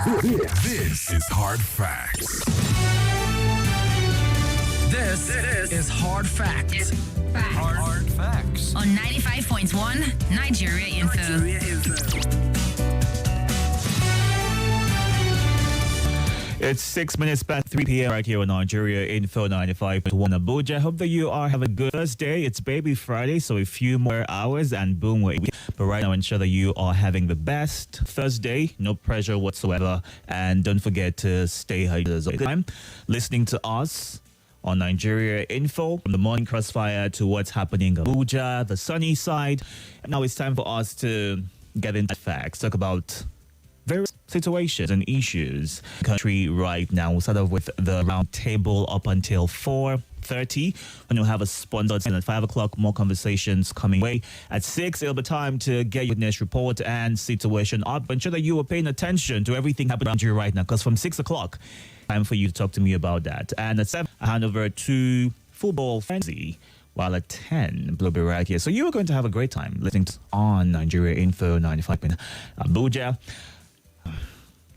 This is Hard Facts. This is Hard Facts. Hard Facts. On 95.1 Nigeria Info. It's 6 minutes past 3 p.m. right here on Nigeria Info 95.1 Abuja. Hope that you are having a good Thursday. It's Baby Friday, so a few more hours and boom, we're week. But right now, ensure that you are having the best Thursday. No pressure whatsoever. And don't forget to stay hydrated all the time. Listening to us on Nigeria Info, from the morning crossfire to what's happening in Abuja, the sunny side. And now it's time for us to get into facts, talk about various situations and issues in the country right now. We'll start off with the Roundtable up until 4:30, when we'll have a sponsor at 5 o'clock. More conversations coming away. At 6, it'll be time to get your witness report and situation up. Ensure that you are paying attention to everything happening around you right now, because from 6 o'clock, time for you to talk to me about that. And at 7, I hand over to Football Frenzy, while at 10, we'll be right here. So you are going to have a great time listening to on Nigeria Info 95 in Abuja.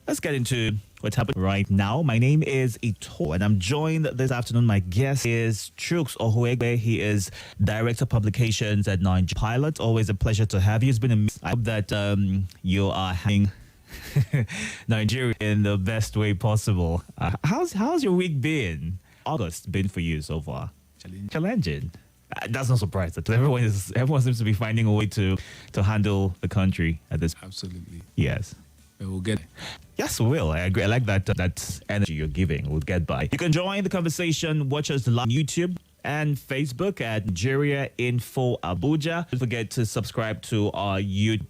Let's get into what's happening right now. My name is Itodo, and I'm joined this afternoon. My guest is Chuks Ohuegbe. He is Director of Publications at Nigerian Pilot. Always a pleasure to have you. It's been I hope that you are having Nigeria in the best way possible. How's your week been? August been for you so far? Challenging. That's not surprising. Everyone seems to be finding a way to handle the country at this. Absolutely. Yes. We'll get it. Yes, we will. I agree. I like that energy you're giving. We'll get by. You can join the conversation. Watch us live on YouTube and Facebook at Nigeria Info Abuja. Don't forget to subscribe to our YouTube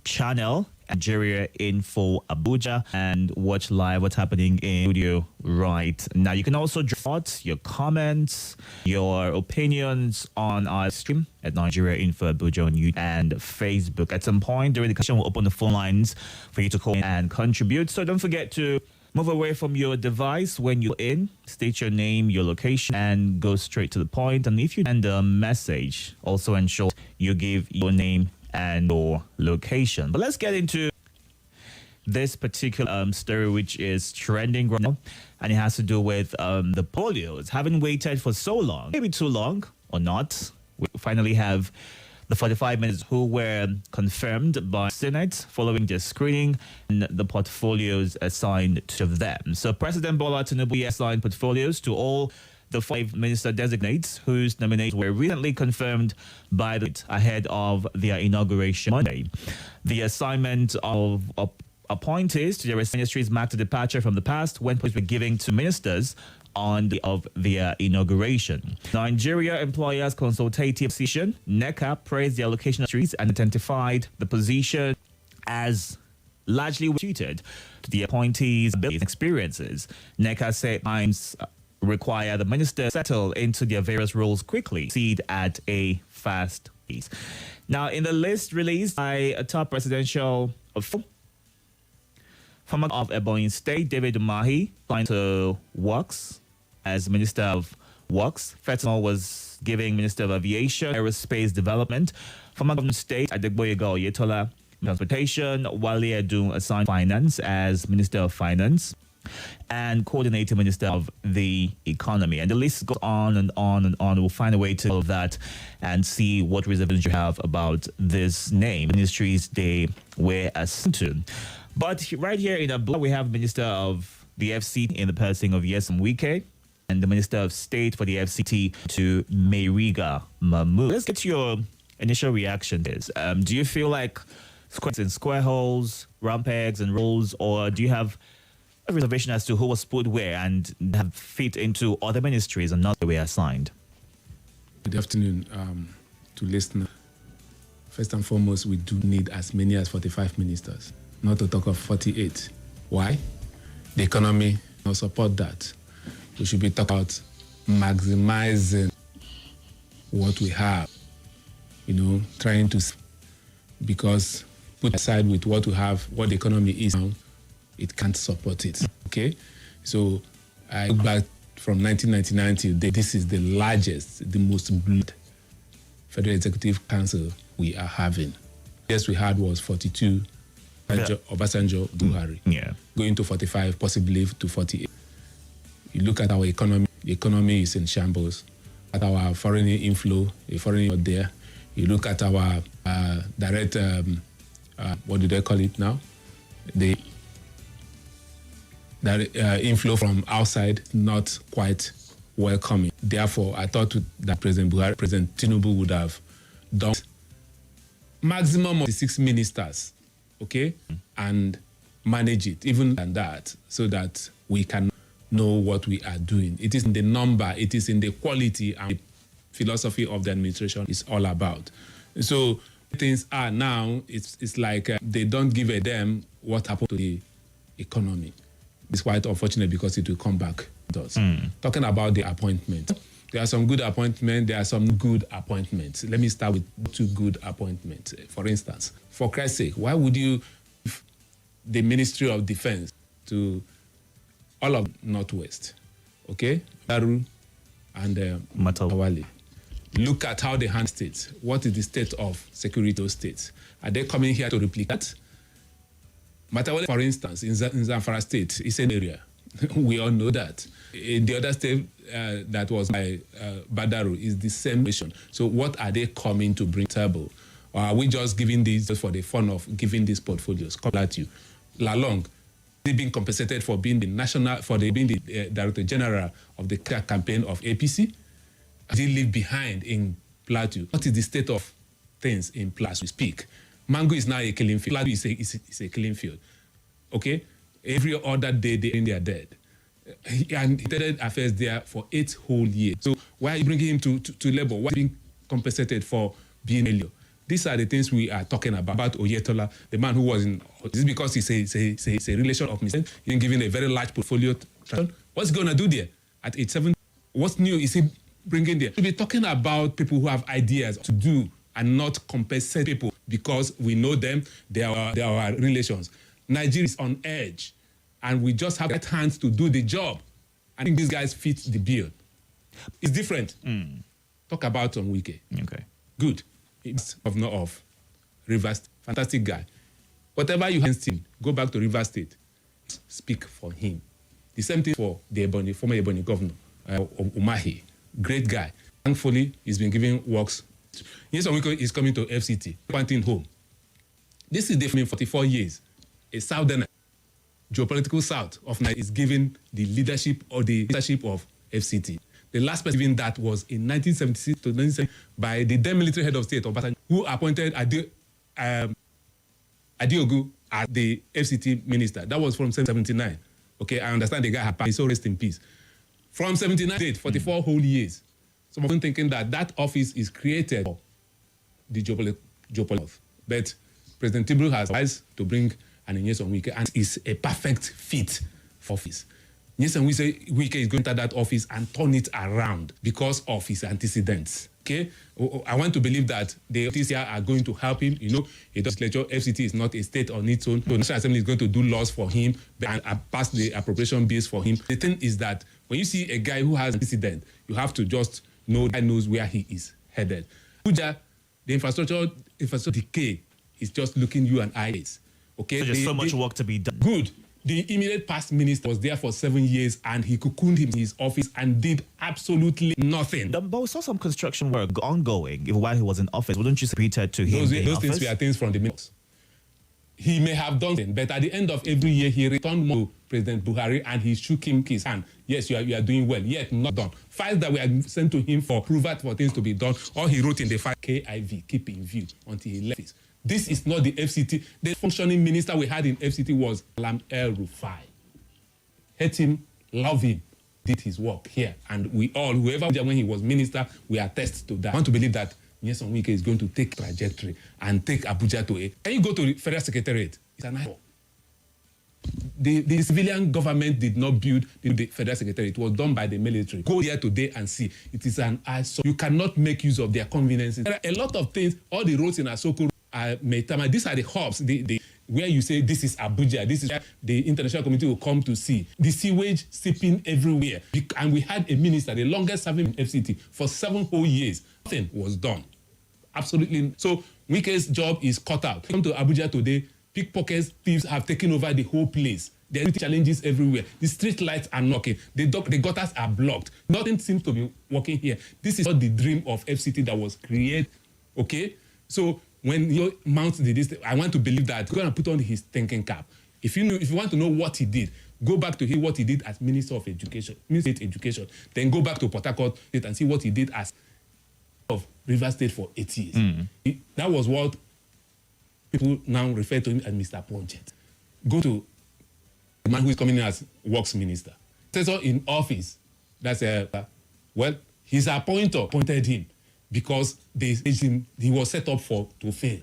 channel, Nigeria Info Abuja, and watch live what's happening in studio right now. You can also drop your comments, your opinions on our stream at Nigeria Info Abuja on YouTube and Facebook. At some point during the question, we'll open the phone lines for you to call and contribute. So don't forget to move away from your device when you're in, state your name, your location, and go straight to the point. And if you send a message, also ensure you give your name and your location. But let's get into this particular story, which is trending right now, and it has to do with the polios. Having waited for so long, maybe too long or not, we finally have the 45 minutes who were confirmed by Senate following their screening and the portfolios assigned to them. So President Bola Tinubu assigned portfolios to all the 5 minister-designates whose nominations were recently confirmed by the ahead of their inauguration Monday. The assignment of appointees to their ministries marked a departure from the past when posts were given to ministers on the of their inauguration. Nigeria Employers Consultative Association, NECA, praised the allocation of ministries and identified the position as largely suited to the appointees' abilities and experiences. NECA said times require the minister settle into their various roles quickly, proceed at a fast pace. Now, in the list released by a top presidential former of Ebonyi State, David Umahi, signed to Works as Minister of Works. Fetimo was giving Minister of Aviation, Aerospace Development. Former Governor of State, Adegboyega Oyetola, Transportation. Wale Edun assigned Finance as Minister of Finance and Coordinating Minister of the Economy. And the list goes on and on and on. We'll find a way to all of that and see what reservations you have about this name, ministries they were assigned to. But right here in Abuja, we have Minister of the FCT in the person of Nyesom Wike and the Minister of State for the FCT to Meriga Mahmood. Let's get to your initial reaction to this. Do you feel like square holes, round pegs and rolls, or do you have a reservation as to who was put where and have fit into other ministries and not the way assigned? Good afternoon to listeners. First and foremost, we do need as many as 45 ministers, not to talk of 48. Why? The economy will support that. We should be talking about maximizing what we have, trying to, because put aside with what we have, what the economy is now, it can't support it. Okay? So I look back from 1999 till today, this is the largest, the most blood Federal Executive Council we are having. Yes, we had was 42, Obasanjo, Buhari. Yeah. going to 45, possibly to 48. You look at our economy, the economy is in shambles. At our foreign inflow, a foreign out there. You look at our direct, what do they call it now? The inflow from outside, not quite welcoming. Therefore, I thought that President Tinubu would have done maximum of the 6 ministers, okay, and manage it, even than that, so that we can know what we are doing. It is in the number, it is in the quality, and the philosophy of the administration is all about. So things are now, it's like they don't give a damn what happened to the economy. It's quite unfortunate because it will come back to us. Talking about the appointment, there are some good appointments, there are some good appointments. Let me start with 2 good appointments. For instance, for Christ's sake, why would you give the Ministry of Defense to all of Northwest, okay? Daru and Matawali. Look at how they handle states. What is the state of security of those states? Are they coming here to replicate? Matawali, for instance, in Zamfara State, is an area. We all know that. In the other state that was by Badaru is the same mission. So what are they coming to bring to the table? Or are we just giving these just for the fun of giving these portfolios? Come at you. Lalong, they being compensated for being being the Director General of the campaign of APC. They leave behind in Plateau. What is the state of things in Plateau? We speak. Mango is now a killing field. Plateau is a killing field. Okay? Every other day they are dead. And he did affairs there for 8 whole years. So why are you bringing him to labor? Why are you being compensated for being failure? These are the things we are talking about Oyetola, the man who was in. This is because he's a relation of Mr. He's been given a very large portfolio. What's he going to do there at age 7? What's new is he bringing there? We'll be talking about people who have ideas to do and not compensate people because we know them, they are our relations. Nigeria is on edge, and we just have hands to do the job. I think these guys fit the bill. It's different. Talk about Ohuegbe. Okay. Good. It's governor of Rivers State. Fantastic guy. Whatever you against him, go back to Rivers State. Speak for him. The same thing for the former Ebonyi governor, Umahi. Great guy. Thankfully, he's been given works. Yes, Ohuegbe is coming to FCT, pointing home. This is different 44 years. A southern, geopolitical south of Nigeria is given the leadership of FCT. The last person given that was in 1976 to 1970 by the then military head of state, who appointed Adiogu as the FCT minister. That was from 1979. Okay, I understand the guy had passed, so rest in peace. From 79 to 44 whole years. Some of them thinking that office is created for the geopolitical. But President Tinubu has advised to bring an Nyesom Wike and is a perfect fit for office. Nyesom Wike is going to that office and turn it around because of his antecedents. Okay, I want to believe that the officials here are going to help him. You know, he does lecture. FCT is not a state on its own. The National Assembly is going to do laws for him and pass the appropriation bills for him. The thing is that when you see a guy who has an antecedent, you have to just know that knows where he is headed. Abuja, the infrastructure decay is just looking you and I. Okay, So there's so much work to be done. Good. The immediate past minister was there for 7 years and he cocooned him in his office and did absolutely nothing. But we saw some construction work ongoing while he was in office. Wouldn't you repeat it to him? Those things were things from the minister. He may have done it, but at the end of every year, he returned more to President Buhari and he shook him his hand. Yes, you are doing well, yet not done. Files that were sent to him for approval for things to be done, all he wrote in the file, KIV, keep in view, until he left it. This is not the FCT. The functioning minister we had in FCT was Lam El Rufai. Hate him, love him, did his work here. And we all, whoever when he was minister, we attest to that. I want to believe that Nyesom Wike is going to take trajectory and take Abuja to it. Can you go to the Federal Secretariat? It's an eyeball. The civilian government did not build the Federal Secretariat. It was done by the military. Go there today and see. It is an eyesore. You cannot make use of their conveniences. There are a lot of things, all the roads in Asoko, Maitama, these are the hubs, where you say this is Abuja, this is where the international community will come to see. The sewage seeping everywhere. And we had a minister, the longest serving FCT, for 7 whole years. Nothing was done. Absolutely. So Wike's job is cut out. Come to Abuja today, pickpockets, thieves have taken over the whole place. There are challenges everywhere. The street lights are knocking. The gutters are blocked. Nothing seems to be working here. This is not the dream of FCT that was created. Okay? So when you mount this, I want to believe that you're going to put on his thinking cap. If you want to know what he did, go back to hear what he did as Minister of Education, Minister of Education. Then go back to Port Harcourt State and see what he did as of Rivers State for 8 years. That was what people now refer to him as Mr. Project. Go to the man who is coming in as Works Minister. Assessor in office, that's his appointer appointed him because he was set up to fail.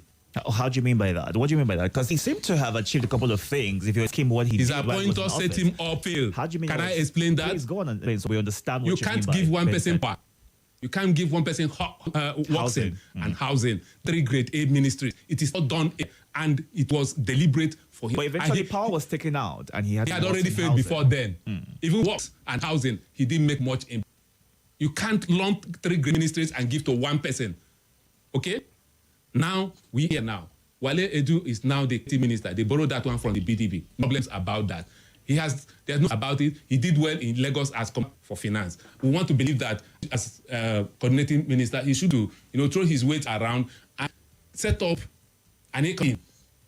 How do you mean by that? What do you mean by that? Because he seemed to have achieved a couple of things. If you ask him what he his did, appointer set him up fail. How do you mean? Can I explain that? Please go on and explain so we understand what you you mean can't by give one person that. power. You can't give one person housing and housing. 3 grade A ministries. It is not done, and it was deliberate for him. But eventually, power was taken out, and he had already failed before then. Even works and housing, he didn't make much impact. You can't lump 3 grade ministries and give to one person. Okay? Now we here now. Wale Edu is now the team minister. They borrowed that one from the PDP. Problems about that. There's no about it. He did well in Lagos as for finance. We want to believe that as coordinating minister, he should throw his weight around and set up an economy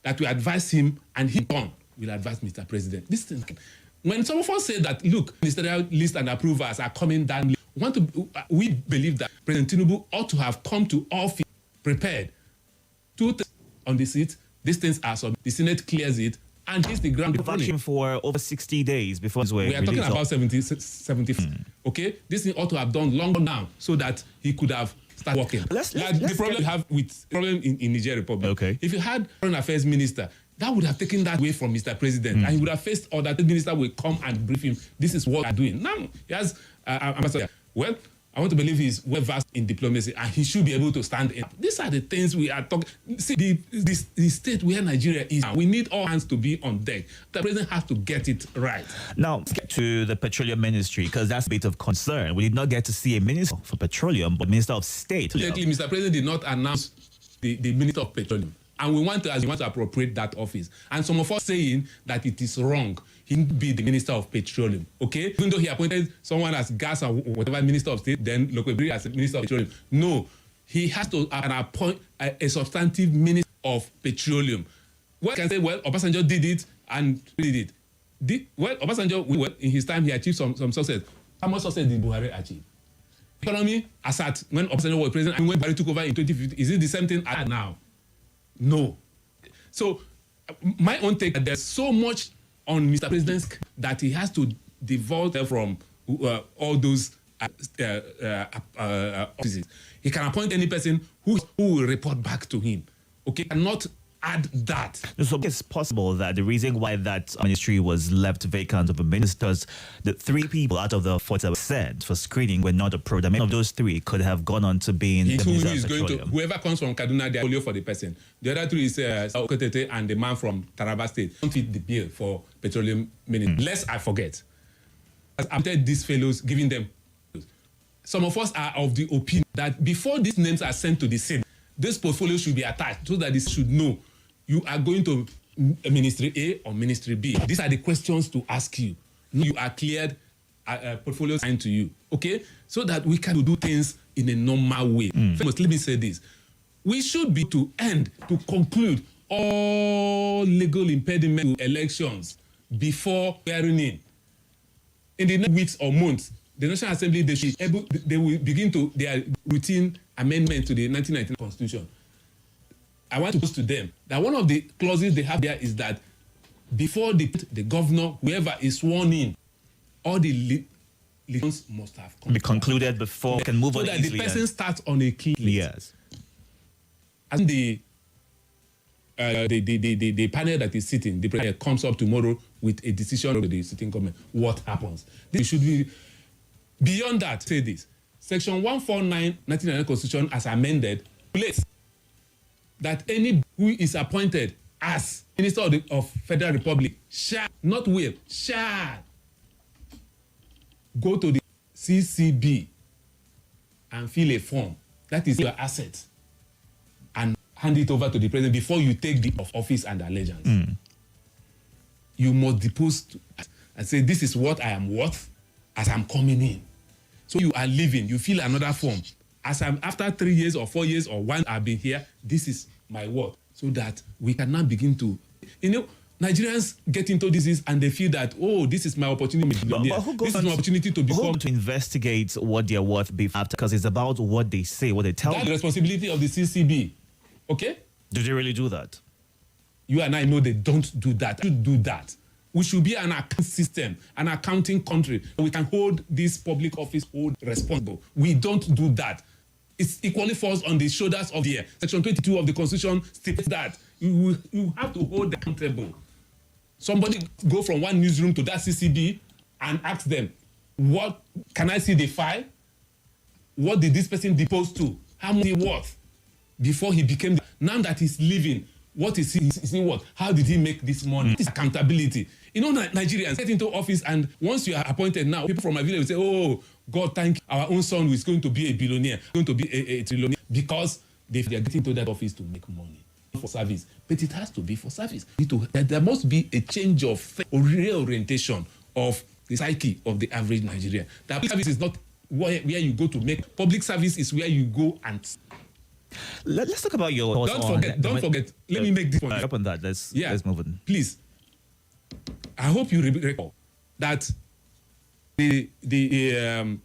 that will advise him, and he will advise Mr. President. This thing, when some of us say that, look, ministerial list and approvals are coming down, we believe that President Tinubu ought to have come to office prepared. 2 things on the seat. These things are so the Senate clears it and hits the ground. Vacuum for over 60 days before his way. We are talking about 70. Okay, this thing ought to have done longer now so that he could have started working. The problem we have with in Nigeria Republic. Okay. If you had foreign affairs minister, that would have taken that away from Mr. President, and he would have faced or that minister will come and brief him. This is what we are doing now. He has ambassador. Well, I want to believe he's well versed in diplomacy and he should be able to stand in. These are the things we are talking. See, the state where Nigeria is now, we need all hands to be on deck. The president has to get it right. Now, let's get to the petroleum ministry because that's a bit of concern. We did not get to see a minister for petroleum, but Minister of State. Lately, Mr. President did not announce the Minister of Petroleum. And we want to appropriate that office. And some of us saying that it is wrong. He need be the Minister of Petroleum, okay? Even though he appointed someone as gas or whatever Minister of State, then Ohuegbe as Minister of Petroleum. No, he has to appoint a substantive Minister of Petroleum. Well, can say, well, Obasanjo did it and did it. Obasanjo, in his time, he achieved some success. How much success did Buhari achieve? Economy, as at when Obasanjo was president and when Buhari took over in 2015, is it the same thing as now? No. So, my own take, there's so much on Mr. President's that he has to devote from all those offices. He can appoint any person who will report back to him. Okay, cannot add that. So it's possible that the reason why that ministry was left vacant of the ministers, the 3 people out of the 40 that were sent for screening were not approved. I mean, of those 3 could have gone on to being the Minister of Petroleum. Whoever comes from Kaduna, they are only for the person. The other 3 is Oketete and the man from Taraba State. Don't fit the bill for petroleum ministry. Lest I forget. After these fellows, giving them, some of us are of the opinion that before these names are sent to the Senate, this portfolio should be attached so that this should know you are going to Ministry A or Ministry B. These are the questions to ask you. You are cleared, portfolio signed to you, okay? So that we can do things in a normal way. First, let me say this. We should be to conclude all legal impediment to elections before swearing in. In the next weeks or months, the National Assembly, they will begin to their routine amendment to the 1999 Constitution. I want to post to them that one of the clauses they have there is that before the governor, whoever is sworn in, all the elections must have be concluded before we can move on so that the person starts on a clean slate. Yes. And the panel that is sitting, the president comes up tomorrow with a decision of the sitting government. What happens? This should be beyond that. Say this. Section 149, 1999 Constitution, as amended, places that any who is appointed as Minister of Federal Republic shall, not will, shall go to the CCB and fill a form. That is your asset. And hand it over to the president before you take the office and allegiance. you must depose and say, this is what I am worth as I'm coming in. So you are living, you fill another form. As I'm after 3 years or 4 years or 1 I've been here, this is my worth. So that we can now begin to, Nigerians get into disease and they feel that, oh, this is my opportunity. But who goes this is my opportunity to become. To investigate what they're worth after, because it's about what they say, what they tell That's you. the responsibility of the CCB. Okay? Do they really do that? You and I know they don't do that. They should do that. We should be an account system, an accounting country. We can hold this public office responsible. We don't do that. It equally falls on the shoulders of the Section 22 of the Constitution states that you have to hold them accountable. Somebody go from one newsroom to that CCB and ask them, what can I see the file? What did this person depose to? How much is he worth? Before he became, now that he's leaving, what is he worth? How did he make this money? This accountability. Nigerians get into office, and once you are appointed now, people from my village will say, oh, God, thank you. Our own son is going to be a billionaire, going to be a trillionaire, because they are getting into that office to make money for service. But it has to be for service. There must be a change of reorientation of the psyche of the average Nigerian. The public service is not where you go to make. Public service is where you go and. Let's talk about your. Don't forget. Let me make this point. Up on that. Let's move on. Please. I hope you recall that aviation.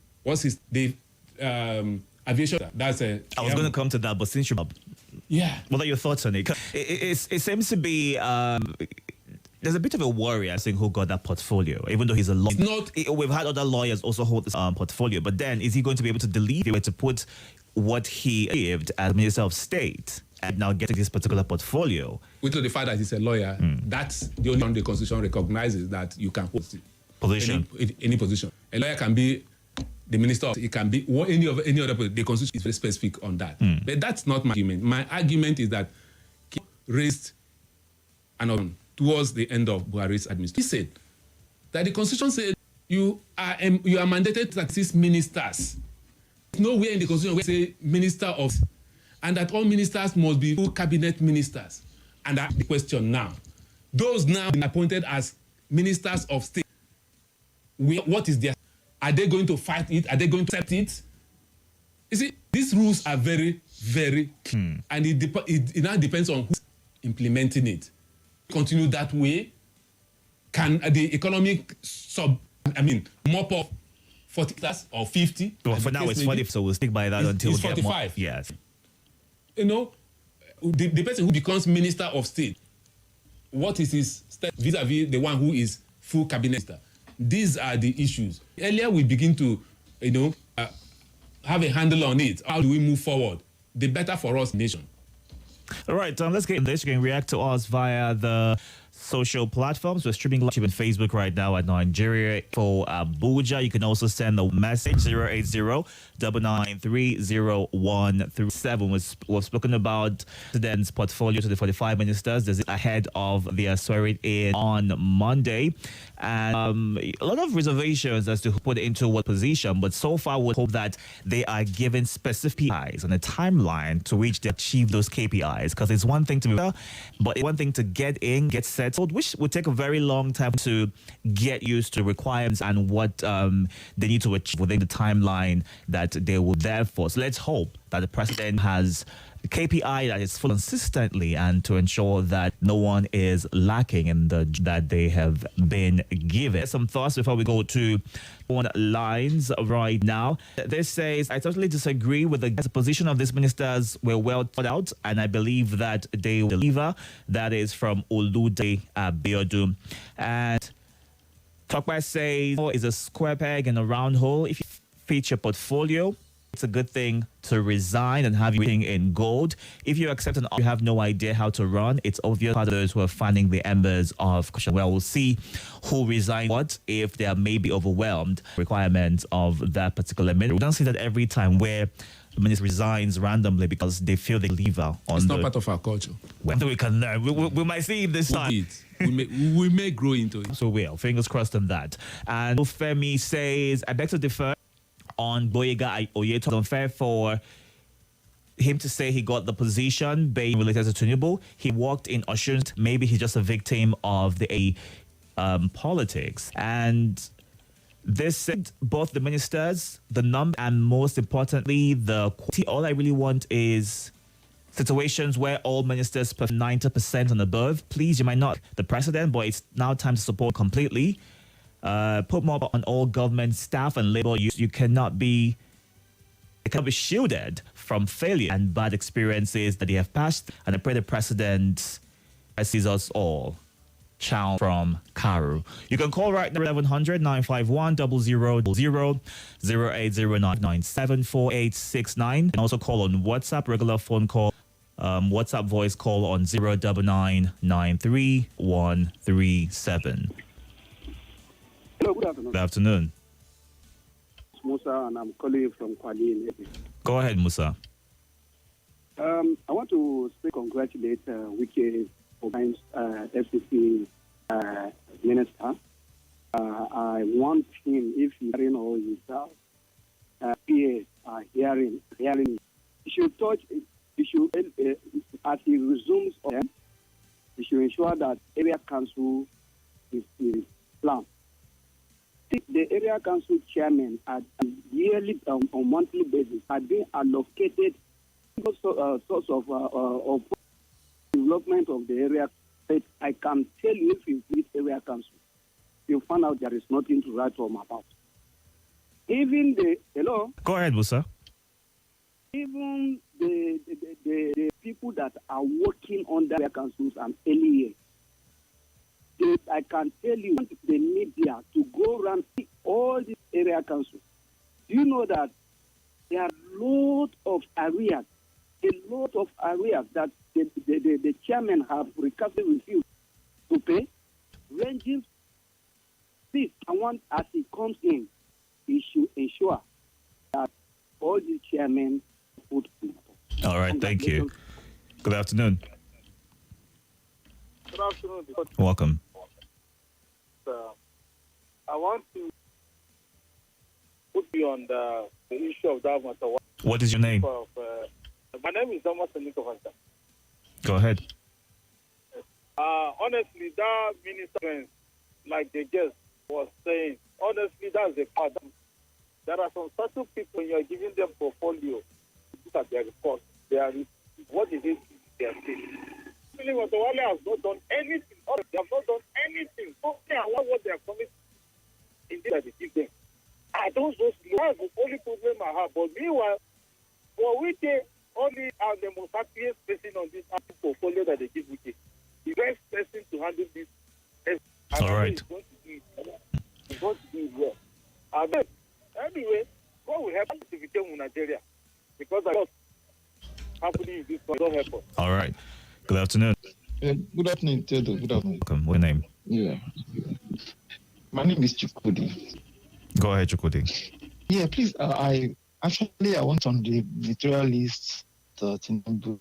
That's a. I was going to come to that, but since you. Yeah. What are your thoughts on it? It seems to be. There's a bit of a worry, I think, who got that portfolio, even though he's a lawyer. We've had other lawyers also hold this portfolio, but then is he going to be able to delete it, to put what he achieved as Minister of State and now getting this particular portfolio? With the fact that he's a lawyer, that's the only one the Constitution recognizes that you can hold position. Any position. A lawyer can be the minister, it can be any other position. The Constitution is very specific on that. But that's not my argument. My argument is that he raised an towards the end of Buhari's administration. He said that the Constitution said you are mandated to assist ministers. Nowhere in the Constitution where say minister of, and that all ministers must be full cabinet ministers. And that's the question now. Those now been appointed as ministers of state, what is their? Are they going to fight it? Are they going to accept it? You see, these rules are very, very key. And it now depends on who's implementing it. Continue that way. Can the economic mop up 40 or 50? Well, for now it's 40, so we'll stick by that until it's 45. Yes. The person who becomes Minister of State, what is his step vis-a-vis the one who is full cabinet minister? These are the issues. Earlier we begin to, have a handle on it. How do we move forward? The better for us, nation. All right, let's get in this. You can react to us via the social platforms. We're streaming live on Facebook right now at Nigeria for Abuja. You can also send a message 080-993-0137. We've spoken about the President's portfolio to the 45 ministers. This is ahead of their swearing in on Monday. And a lot of reservations as to who put into what position, but so far we hope that they are given specific KPIs and a timeline to which they achieve those KPIs, because it's one thing to be there, but it's one thing to get in, get settled, which would take a very long time to get used to requirements and what they need to achieve within the timeline that they will therefore. So let's hope that the president has KPI that is full consistently and to ensure that no one is lacking in that they have been given. Some thoughts before we go to on lines right now. This says, I totally disagree with the position of these ministers were well thought out, and I believe that they will deliver. That is from Olude Abiodun. And Tokpa says, is a square peg in a round hole. If you feature portfolio, it's a good thing to resign and have everything in gold. If you accept an offer, you have no idea how to run. It's obvious part of those who are fanning the embers of question. Well, we'll see who resigns what if they are maybe overwhelmed requirements of that particular minister. We don't see that every time where the minister resigns randomly because they feel they lever on. It's not part of our culture. Whether we can learn, we might see it this time. We may grow into it. So fingers crossed on that. And Femi says, I beg to differ on Boyega Oyeto. It's unfair for him to say he got the position being related to Tinubu. He worked in Adjourned. Maybe he's just a victim of the politics. And this said, both the ministers, the number, and most importantly, the quality. All I really want is situations where all ministers perform 90% and above. Please, you might not the president, but it's now time to support completely. Put more on all government staff and labor. You cannot be shielded from failure and bad experiences that they have passed. And I pray the president sees us all. Chow from Karu. You can call right now 1100 951 0000 0809974869 and also call on WhatsApp, regular phone call, WhatsApp voice call on 099933137. Hello, good afternoon. Good afternoon. It's Musa, and I'm calling from Kwali in Epi. Go ahead, Musa. I want to congratulate Wiki Organized FCC minister. I want him, if he's hearing or his peers are hearing, he should as he resumes on them, he should ensure that area council is planned. The area council chairman at yearly or monthly basis are being allocated source of development of the area. But I can tell you, if you visit area council, you find out there is nothing to write home about. Even Go ahead, Musa. Even the people that are working on the area councils and LEA, I can tell you, the media to go around all these area councils. Do you know that there are a lot of areas that the chairman have recurrently refused to pay, ranging this. I want, as he comes in, he should ensure that all the chairmen put. All right, thank you. Good afternoon. Good afternoon. Welcome. I want to put you on the issue of that matter. What is your name? My name is Thomas Nikofanta. Go ahead. Honestly, that minister, like the guest was saying, honestly, that's a part. There are some certain people, when you're giving them portfolio, look at their report. What is it they are saying? Really, Watawale has not done anything. They have not done anything. Okay, I want what they are coming in this that they give them. I don't know. That's the only problem I have. But meanwhile, for Wike, only are the most happiest person on this portfolio that they give Wike. The best person to handle this. All right. He's going to do it well. But anyway, God will help us to become Nigeria. Because I was happening in this country. Don't help us. All right. Good afternoon. Good afternoon, Itodo. Good afternoon. Welcome. What's your name? Yeah. My name is Chukudi. Go ahead, Chukudi. Yeah, please. I want on the material list that Tinubu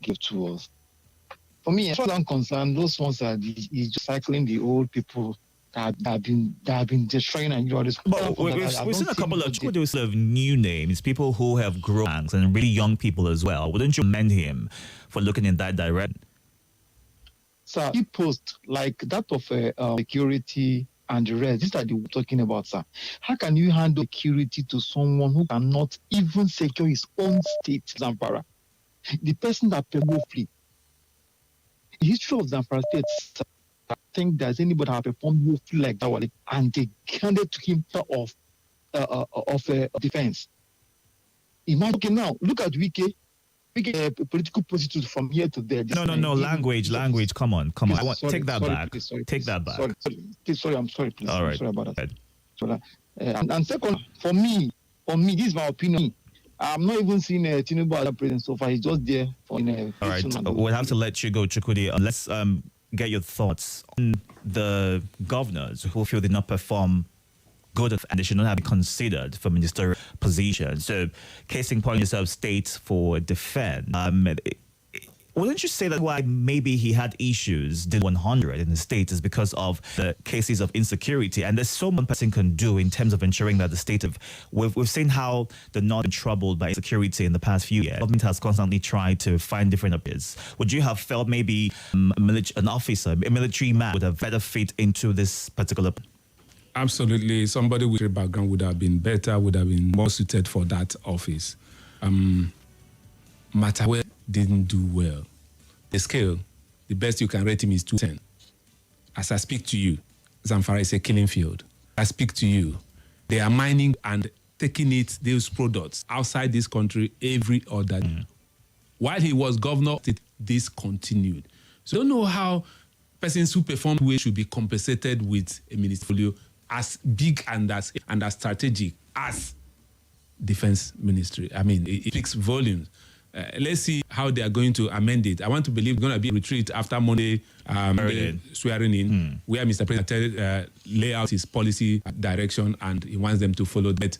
gave to us. For me, as far as I'm concerned, those ones are just cycling the old people that have been destroying and all this. But we've seen a couple of new names, people who have grown and really young people as well. Wouldn't you commend him for looking in that direction? Sir, he post like that of security and the rest. These are the we're talking about, sir. How can you handle security to someone who cannot even secure his own state, Zamfara? The person that will flee. The history of Zamfara State, sir, I think there's anybody have performed woefully like that, and they handed to him of defense. Imagine, okay, now look at Wike. Political prostitute from here to there. No. Language. Come on. Take that back. Take that back. Sorry, I'm sorry, please. All right. I'm sorry about that. And second, for me, this is my opinion. I'm not even seeing Tinubu as a president so far. He's just there for. All right, we'll have to let you go, Chukudi. Let's get your thoughts on the governors who feel did not perform good and they should not have been considered for ministerial positions. So, case in point, yourself, state for defense. Wouldn't you say that why maybe he had issues, did 100 in the state, is because of the cases of insecurity? And there's so much one person can do in terms of ensuring that the state of... We've seen how the North been troubled by insecurity in the past few years. The government has constantly tried to find different appeals. Would you have felt maybe an officer, a military man, would have better fit into this particular... Absolutely. Somebody with a background would have been better, would have been more suited for that office. Matawe didn't do well. The scale, the best you can rate him is 210. As I speak to you, Zamfara is a killing field. I speak to you, they are mining and taking those products outside this country every other day. While he was governor, this continued. So I don't know how persons who perform well should be compensated with a ministerial as big and as strategic as defense ministry. I mean, it speaks volumes. Let's see how they are going to amend it. I want to believe it's going to be a retreat after Monday swearing in, where Mr. President lay out his policy direction and he wants them to follow that.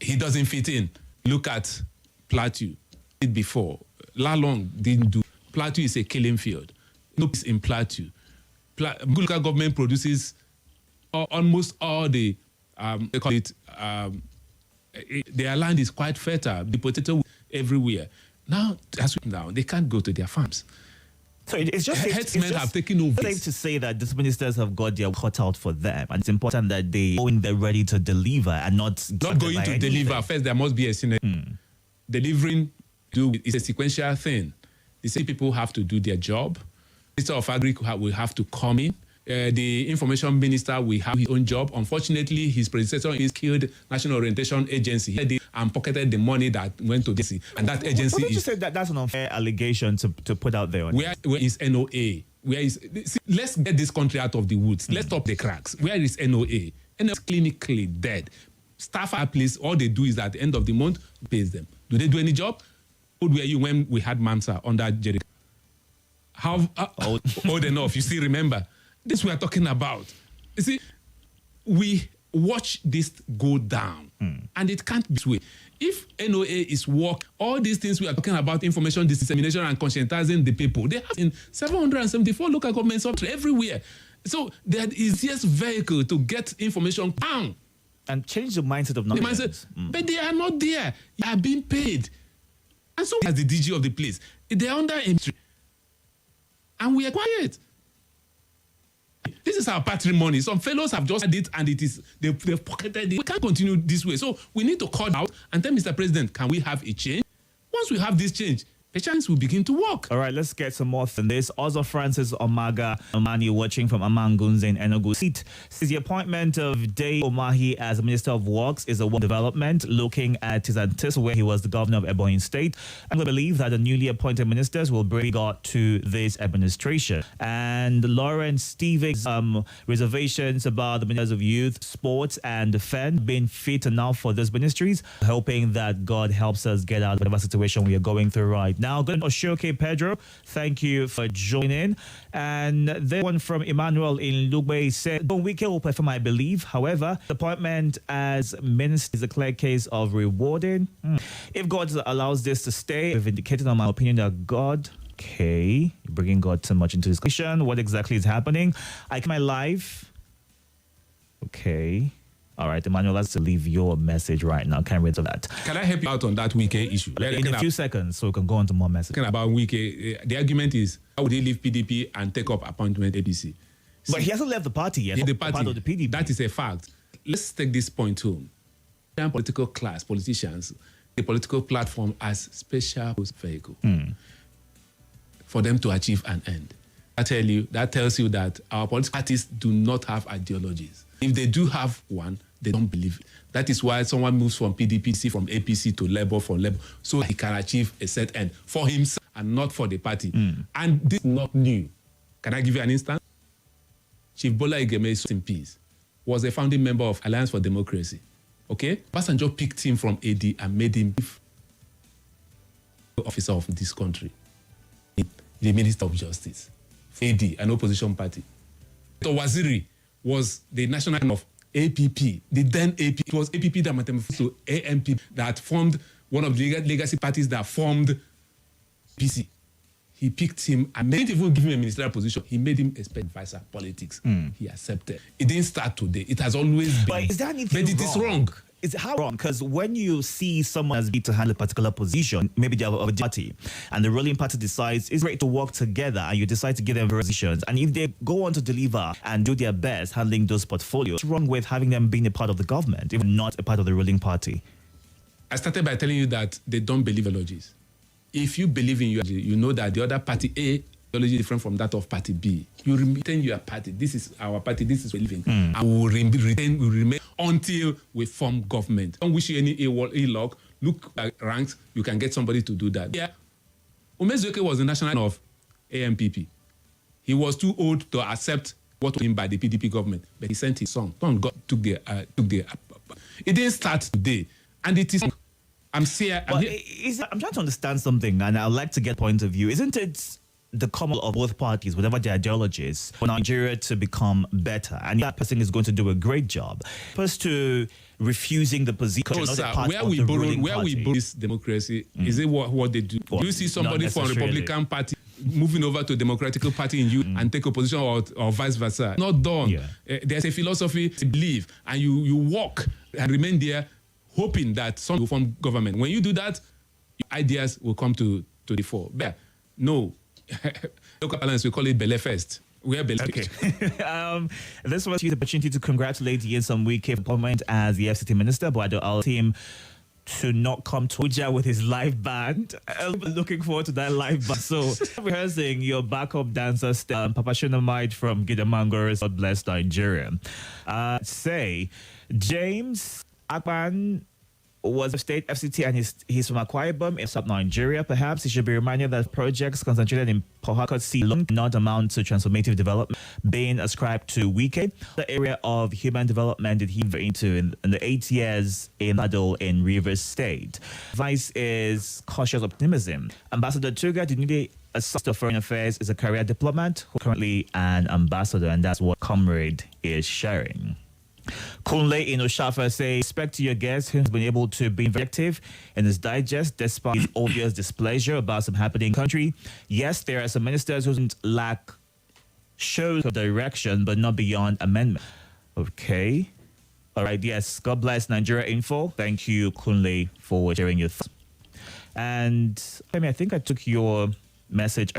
He doesn't fit in. Look at Plateau. Did before. Lalong didn't do. Plateau is a killing field. No peace in Plateau. Local government produces almost all the, they call it, their land is quite fertile. The potato everywhere. Now, they can't go to their farms. So it's just headsmen have taken over. It's safe to say that these ministers have got their cut out for them, and it's important that they go in there ready to deliver and not going to deliver. First, there must be a synergy. Delivering is a sequential thing. The same people have to do their job. Minister of Agri will have to come in. The information minister will have his own job. Unfortunately, his predecessor is killed National Orientation Agency and pocketed the money that went to this. And that agency is... you say that that's an unfair allegation to put out there? Where is NOA? Let's get this country out of the woods. Let's stop the cracks. Where is NOA? NOA is clinically dead. Staff at place, all they do is at the end of the month, pays them. Do they do any job? Who were you when we had MAMSA under Jerry? How old enough? You still remember? This we are talking about. You see, we watch this go down, and it can't be this way. If NOA is work, all these things we are talking about, information dissemination and conscientizing the people, they have in 774 local governments everywhere. So they are the easiest vehicle to get information down. And change the mindset of Nigerians. But they are not there. They are being paid. And so as the DG of the place, they are under entry. And we are quiet. This is our patrimony. Some fellows have just had it and they've pocketed it. We can't continue this way. So we need to call out and tell Mr. President, can we have a change? Once we have this change, the chance will begin to work. All right, let's get some more than this. Also, Francis Omaga Omani, watching from Amangunze in Enugu. Says the appointment of Day Omahi as Minister of Works is a development, looking at his antecedents where he was the governor of Ebonyi State. And we believe that the newly appointed ministers will bring God to this administration. And Lawrence Stevens' reservations about the ministers of youth, sports, and defense being fit enough for these ministries, hoping that God helps us get out of whatever situation we are going through right now. Good Oshoke Pedro, thank you for joining. And the one from Emmanuel in Lugbe said, Don Wike will perform, I believe. However, the appointment as minister is a clear case of rewarding. If God allows this to stay, I've indicated on my opinion that God, okay, bringing God too much into this question. What exactly is happening? I keep my life. Okay. All right, Emmanuel, let's leave your message right now. Can't wait for that. Can I help you out on that Wike issue? In a few seconds, so we can go on to more messages. About Wike, the argument is, how would he leave PDP and take up appointment APC? But he hasn't left the party yet. The party, part of the PDP. That is a fact. Let's take this point home. Political class, politicians, the political platform as special vehicle for them to achieve an end. That tells you that our political parties do not have ideologies. If they do have one, they don't believe it. That is why someone moves from PDP, from APC to Labour, from Labour, so he can achieve a set end for himself and not for the party. And this is not new. Can I give you an instance? Chief Bola Igeme in peace was a founding member of Alliance for Democracy. Okay? Obasanjo picked him from AD and made him officer of this country, the Minister of Justice, AD, an opposition party. So Waziri was the national of APP, the then AP. It was APP that metamorphosed to AMP that formed one of the legacy parties that formed PC. he picked him and didn't even give him a ministerial position. He made him expert advisor politics. He accepted. It didn't start today. It has always been. But is there anything But it is wrong. Is it how wrong? Because when you see someone as big to handle a particular position, maybe they're of a party, and the ruling party decides it's great to work together, and you decide to give them positions, and if they go on to deliver and do their best handling those portfolios, what's wrong with having them being a part of the government, if not a part of the ruling party? I started by telling you that they don't believe ideologies. If you believe in your ideology, you know that the other party A ideology is different from that of party B. You retain your party. This is our party. This is what we live in. And we will remain until we form government. Don't wish you any ill luck. Look at ranks. You can get somebody to do that. Yeah. Umezuke was the national of AMPP. He was too old to accept what was done by the PDP government, but he sent his son. Son took the. It didn't start today, and it is. I'm trying to understand something, and I'd like to get point of view. Isn't it the common of both parties, whatever their ideologies, for Nigeria to become better, and that person is going to do a great job, opposed to refusing the position? No, sir, where we borrow this democracy, is it what they do? Do you see somebody from Republican Party moving over to Democratic Party in you and take a position or vice versa? Not done. Yeah. There's a philosophy to believe, and you walk and remain there, hoping that some will form government. When you do that, your ideas will come to the fore. But no. Local balance, we call it Bele Fest. We are Bele. Okay. This was the opportunity to congratulate Nyesom Wike appointment as the FCT minister, but I'll team to not come to Abuja with his live band. I'm looking forward to that live band. So, rehearsing your backup dancer, Papa Shinamite from Gidamangor, God bless Nigeria. James Akpan was a state FCT and he's from Akwa Ibom in South Nigeria. Perhaps he should be reminded that projects concentrated in Port Harcourt Sea not amount to transformative development being ascribed to Wike. The area of human development did he move into in the 8 years in Itodo in Rivers State. Advice is cautious optimism. Ambassador Tuga Dinide, Assistant Foreign Affairs, is a career diplomat who currently an ambassador, and that's what Comrade is sharing. Kunle Inoshafa says, respect to your guest who has been able to be effective in his digest despite his obvious displeasure about some happening in the country. Yes, there are some ministers who lack shows of direction, but not beyond amendment. Okay. All right. Yes. God bless Nigeria Info. Thank you, Kunle, for sharing your thoughts. And I think I took your message.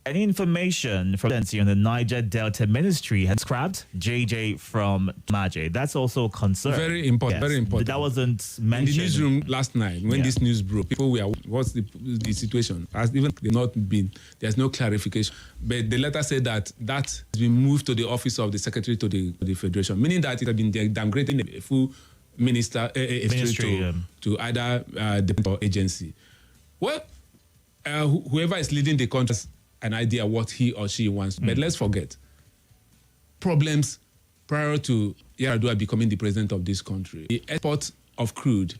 Any information from the Niger Delta Ministry has scrapped JJ from Maje. That's also a concern. Very important. Yes. Very important. That wasn't mentioned. In the newsroom last night, when this news broke, people were, what's the situation? As even they've not been, there's no clarification. But the letter said that has been moved to the office of the secretary to the federation, meaning that it has been downgraded a full ministry to either department or agency. Well, whoever is leading the country has an idea what he or she wants. But let's forget, problems prior to Yar'Adua becoming the president of this country. The export of crude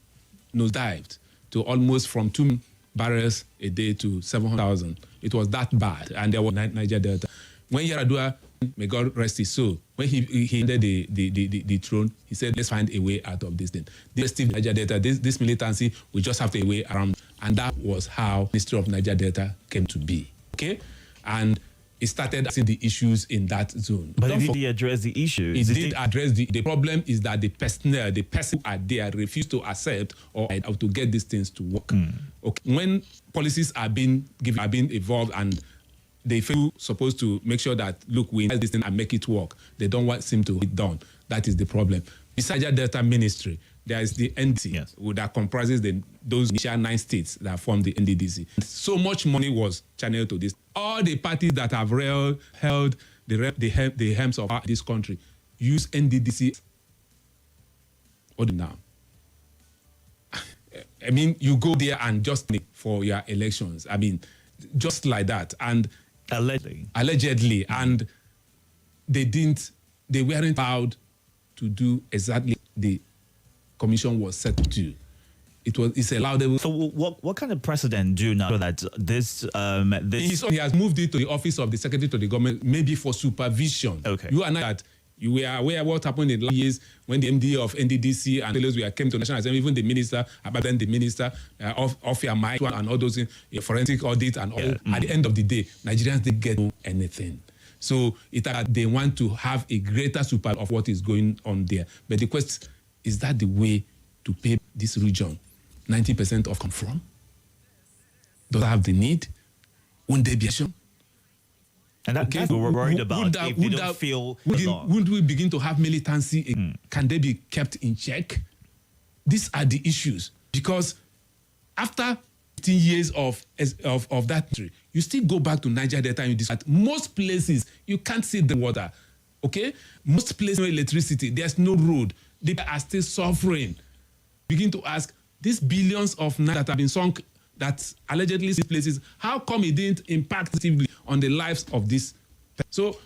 nosedived to almost from 2 barrels a day to 700,000. It was that bad. And there was Niger Delta. When Yar'Adua, may God rest his soul, when he ended the throne, he said, let's find a way out of this thing. This Niger Delta, this militancy, we just have to a way around. And that was how Ministry of Niger Delta came to be. Okay? And it started addressing the issues in that zone. But did he address the issues? It did address the problem is that the personnel, the person who are there refuse to accept or to get these things to work. Okay. When policies are being evolved and they feel supposed to make sure that, look, we invest this thing and make it work, they don't seem to it done. That is the problem. Besides Delta Ministry, there is the NDC that comprises those initial 9 states that form the NDDC. So much money was channeled to this. All the parties that have held the hems of this country use NDDC. Now, I mean, you go there and just for your elections. I mean, just like that. And allegedly, and they weren't allowed to do exactly the commission was set to do. It's allowed. So what kind of precedent do you now that this he has moved it to the office of the secretary to the government, maybe for supervision. Okay. You and I that You were aware of what happened in the last years when the MD of NDDC and fellows came to National Assembly, even the minister, about then the minister of your mic and all those things, forensic audit and all. At the end of the day, Nigerians didn't get anything. So they want to have a greater super of what is going on there. But the question is that the way to pay this region 90% of come from? Does it have the need? Won't there be action? And that's what we're worried about. If they don't feel wouldn't we begin to have militancy? Can they be kept in check? These are the issues. Because after 15 years of that, you still go back to Niger Delta and you decide most places you can't see the water. Okay? Most places no electricity, there's no road. They are still suffering. Begin to ask, these billions of naira that have been sunk, that allegedly these places, how come it didn't impact positively on the lives of this? So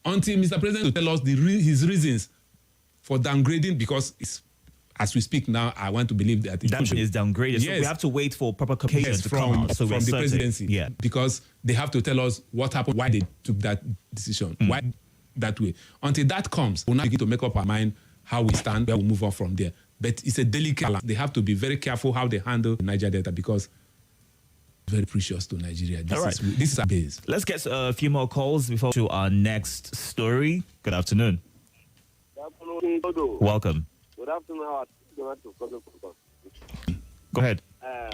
until Mr. President will tell us his reasons for downgrading, because it's, as we speak now, I want to believe that that is downgraded. Yes. So we have to wait for proper communication to come out. So from the presidency. Yeah. Because they have to tell us what happened, why they took that decision, why that way. Until that comes, we'll now begin to make up our mind how we stand, where we move on from there. But it's a delicate balance. They have to be very careful how they handle Niger Delta, because it's very precious to Nigeria. This is our base. Let's get a few more calls before to our next story. Good afternoon. Good afternoon, Itodo. Welcome. Good afternoon. Go ahead. I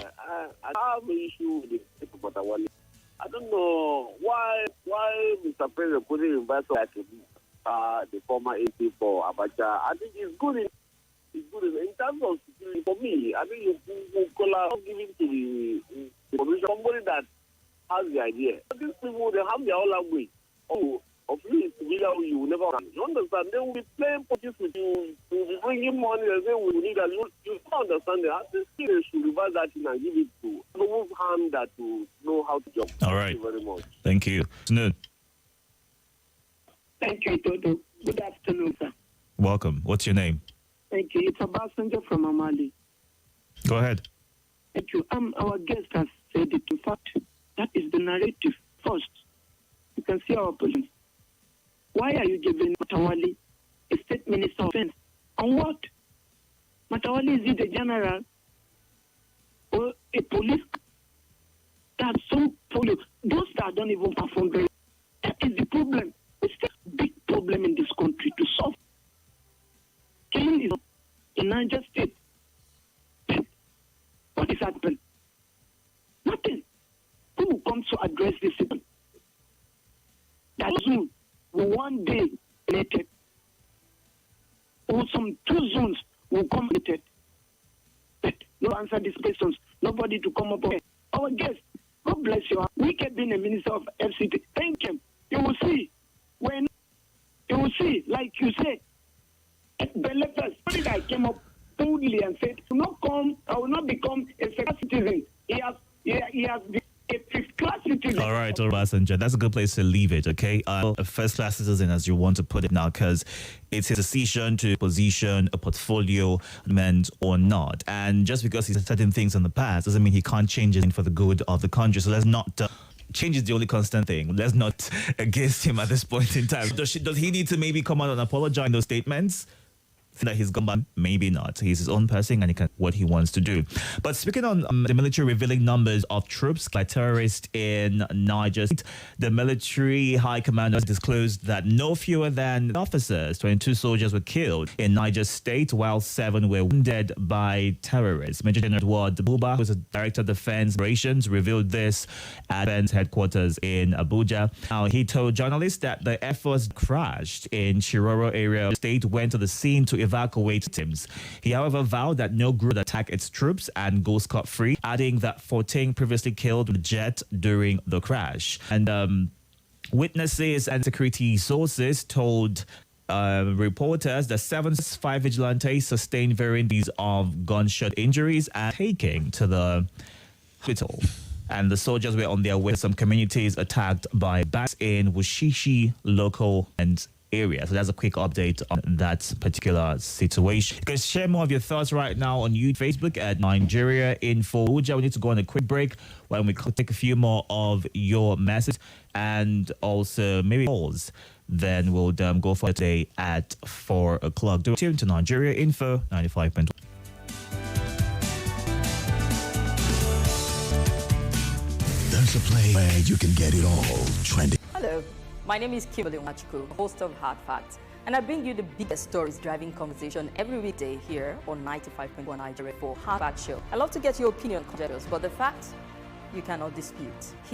have an issue with the people, but I don't know why Mr. President couldn't invite like the former AP for Abuja. I think it's good. It's good in terms of security. For me, I think you call out giving to the commission somebody that has the idea. But these people, they have their own language. Oh, of you, you will never run. You understand? They will be playing politics with you. They will be bringing money and say we need that. You don't understand that. I think they should reverse that thing and give it to those hand that to know how to jump. All right. Thank you very much. Thank you. Afternoon. Thank you, Itodo. Good afternoon, sir. Welcome. What's your name? Thank you. It's a passenger from Amali. Go ahead. Thank you. Our guest has said it. In fact, that is the narrative. First, you can see our position. Why are you giving Matawali a state minister offense? On what? Matawali, is it a general or a police? That's some polio. Those that don't even perform very. That is the problem. It's a big problem in this country to solve. Killing is in Niger State. What is happening? Nothing. Who comes to address this issue? That zone will one day elected, or some 2 zones will come elected. But no answer these questions. Nobody to come up with. Our guest, God bless you. We kept being a minister of FCT. Thank him. You will see. When you will see, like you said, the letters, I came up boldly and said, I will not become a second citizen. He has been a fifth-class citizen. All right, Obasanjo, that's a good place to leave it, okay? A first-class citizen, as you want to put it now, because it's his decision to position a portfolio, meant or not. And just because he's said certain things in the past doesn't mean he can't change it for the good of the country. So let's not... change is the only constant thing. Let's not against him at this point in time. Does he need to maybe come out and apologize in those statements? That he's gone back? Maybe not. He's his own person and he can what he wants to do. But speaking on the military revealing numbers of troops by terrorists in Niger State, the military high commander disclosed that no fewer than officers, 22 soldiers were killed in Niger State, while 7 were wounded by terrorists. Major General Edward Buba, who is the Director of Defense Operations, revealed this at defense headquarters in Abuja. Now, he told journalists that the Air Force crashed in Chiroro area of the state, went to the scene to evacuate teams. He, however, vowed that no group would attack its troops and go scot-free, adding that 14 previously killed the jet during the crash. And witnesses and security sources told reporters that 5 vigilantes sustained varieties of gunshot injuries and taken to the hospital. And the soldiers were on their way to some communities attacked by bats in Wushishi local and area. So that's a quick update on that particular situation. You can share more of your thoughts right now on YouTube, Facebook at Nigeria Info Abuja. We need to go on a quick break when we take a few more of your messages and also maybe calls. Then we'll go for today at 4 o'clock. Do tune to Nigeria Info 95.1. There's a place where you can get it all trending. Hello, my name is Kimberly, host of Hard Facts, and I bring you the biggest stories driving conversation every weekday here on 95.1 Nigeria for Hard Facts Show. I love to get your opinion, but the facts you cannot dispute.